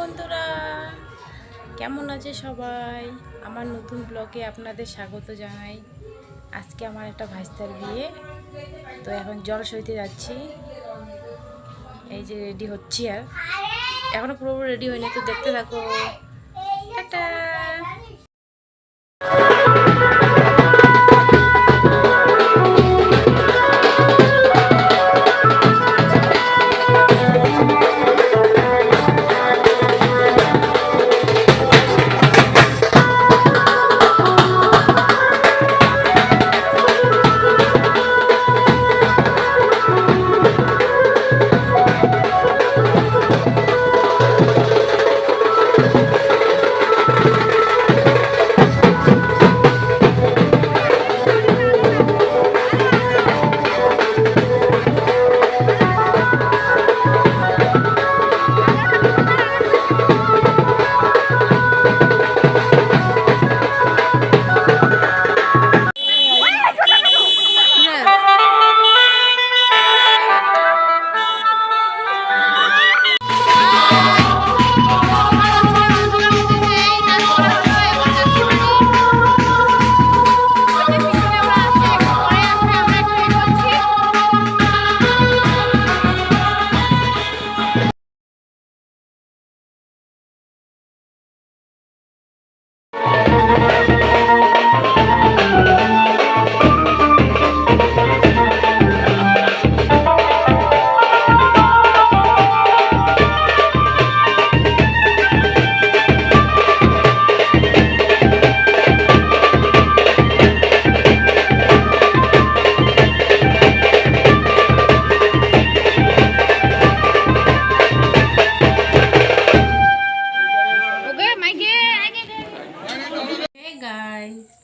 বন্ধুরা, কেমন আছে সবাই? আমার নতুন ব্লগে আপনাদের স্বাগত জানাই। আজকে আমার একটা ভাইস্তার বিয়ে, তো এখন জল সইতে যাচ্ছি। এই যে রেডি হচ্ছি, আর এখনো পুরোপুরি রেডি হয়নি, তো দেখতে থাকো। টাটা।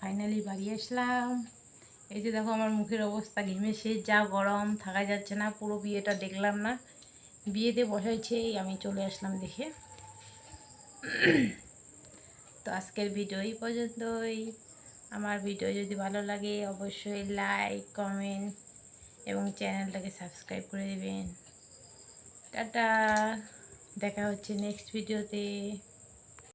ফাইনালি বাড়ি আসলাম। এই যে দেখো আমার মুখের অবস্থা, ঘেমে শেষ, যা গরম, থাকা যাচ্ছে না। পুরো বিয়েটা দেখলাম না, বিয়েতে বসাইছে, আমি চলে আসলাম দেখে। তো আজকের ভিডিও এই পর্যন্তই। আমার ভিডিও যদি ভালো লাগে অবশ্যই লাইক, কমেন্ট এবং চ্যানেলটাকে সাবস্ক্রাইব করে দেবেন। টাটা, দেখা হচ্ছে নেক্সট ভিডিওতে।